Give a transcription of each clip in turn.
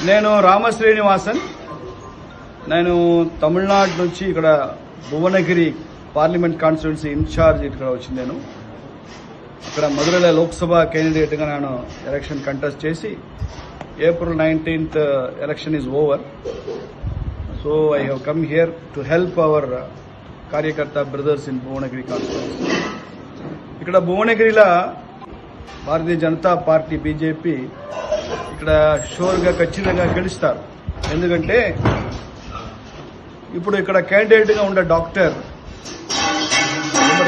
నేను రామ శ్రీనివాసన్. నేను తమిళనాడు నుంచి ఇక్కడ భువనగిరి పార్లమెంట్ కాన్స్టిట్యున్సీ ఇన్ఛార్జ్ ఇక్కడ వచ్చింది. నేను ఇక్కడ మధురైలో లోక్సభ క్యాండిడేట్గా నేను ఎలక్షన్ కంటెస్ట్ చేసి April 19th election is over. So I have come here to help our కార్యకర్త బ్రదర్స్ ఇన్ భువనగిరి కాన్స్టిట్యున్సీ. ఇక్కడ భువనగిరిలో భారతీయ జనతా పార్టీ బీజేపీ ఇక్కడ షూర్గా ఖచ్చితంగా గెలుస్తారు. ఎందుకంటే ఇప్పుడు ఇక్కడ క్యాండిడేట్గా ఉండే డాక్టర్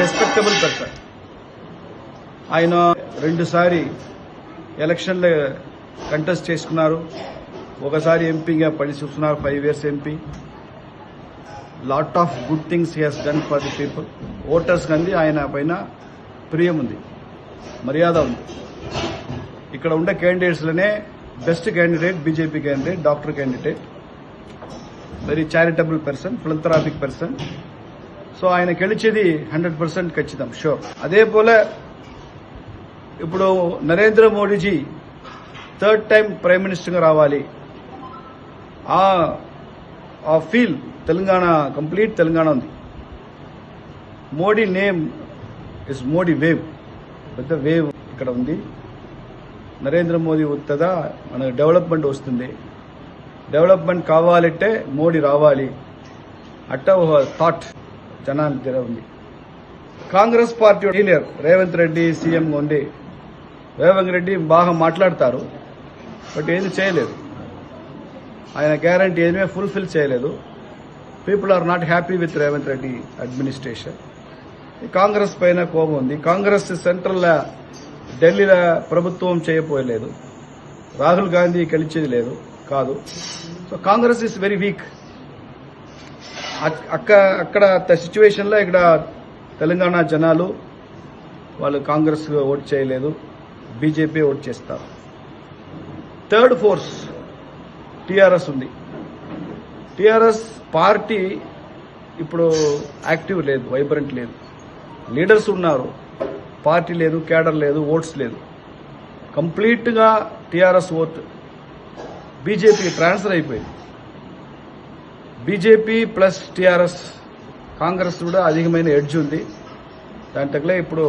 రెస్పెక్టబుల్ పర్సన్. ఆయన 2 సారి ఎలక్షన్లో కంటెస్ట్ చేసుకున్నారు. ఒకసారి ఎంపీగా పనిచేస్తున్నారు, 5 years MP. Lot of good things he has done for the people. Voters కంది ఆయన పైన ప్రియం ఉంది, మర్యాద ఉంది. ఇక్కడ ఉండే క్యాండిడేట్స్లోనే best candidate BJP candidate, doctor candidate, very charitable person, philanthropic person. So ఆయన గెలిచేది 100% ఖచ్చితం, షూర్. అదే పోలే ఇప్పుడు Narendra Modiji 3rd time prime మినిస్టర్గా రావాలి. ఆ ఫీల్ తెలంగాణ, కంప్లీట్ తెలంగాణ ఉంది. Modi name is Modi wave, పెద్ద వేవ్ ఇక్కడ ఉంది. నరేంద్ర మోదీ వస్తుందా మనకు డెవలప్మెంట్ వస్తుంది. డెవలప్మెంట్ కావాలంటే మోడీ రావాలి అట్ట ఒక థాట్ జనాల దగ్గర ఉంది. కాంగ్రెస్ పార్టీ లీడర్ రేవంత్ రెడ్డి సీఎంగా ఉండి రేవంత్ రెడ్డి బాగా మాట్లాడతారు, బట్ ఏది చేయలేదు. ఆయన గ్యారంటీ ఏమీ ఫుల్ఫిల్ చేయలేదు. People are not happy with Revanth Reddy administration. Congress పైన కోపం ఉంది. కాంగ్రెస్ సెంట్రల్ ఢిల్లీలో ప్రభుత్వం చేయపోయలేదు. రాహుల్ గాంధీ గెలిచేది లేదు కాదు. So Congress is very weak. అక్కడ సిచ్యువేషన్లో ఇక్కడ తెలంగాణ జనాలు వాళ్ళు కాంగ్రెస్ ఓటు చేయలేదు, బీజేపీ ఓటు చేస్తారు. 3rd ఫోర్స్ టీఆర్ఎస్ ఉంది. టీఆర్ఎస్ పార్టీ ఇప్పుడు యాక్టివ్ లేదు, వైబ్రెంట్ లేదు. లీడర్స్ ఉన్నారు, పార్టీ లేదు, క్యాడర్ లేదు, ఓట్స్ లేదు. కంప్లీట్గా టీఆర్ఎస్ ఓట్ బీజేపీకి ట్రాన్స్ఫర్ అయిపోయింది. బీజేపీ ప్లస్ టీఆర్ఎస్, కాంగ్రెస్ కూడా అధికమైన ఎడ్జ్ ఉంది. దాని తగ్గలే ఇప్పుడు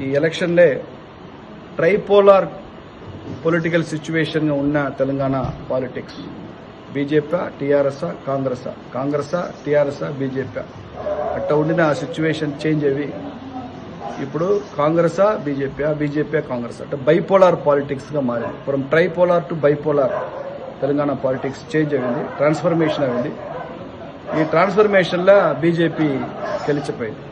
ఈ ఎలక్షన్లే ట్రైపోలార్ పొలిటికల్ సిచ్యువేషన్గా ఉన్న Telangana politics. BJP TRS Congress TRS BJP అట్ట ఉండిన ఆ సిచ్యువేషన్ చేంజ్ అయ్యి ఇప్పుడు కాంగ్రెస్ బీజేపీ కాంగ్రెస్ అంటే బైపోలార్ పాలిటిక్స్ గా మారింది. From tripolar to bipolar Telangana politics change అయింది, ట్రాన్స్ఫర్మేషన్ అయింది. ఈ ట్రాన్స్ఫర్మేషన్ లో బీజేపీ గెలిచిపోయింది.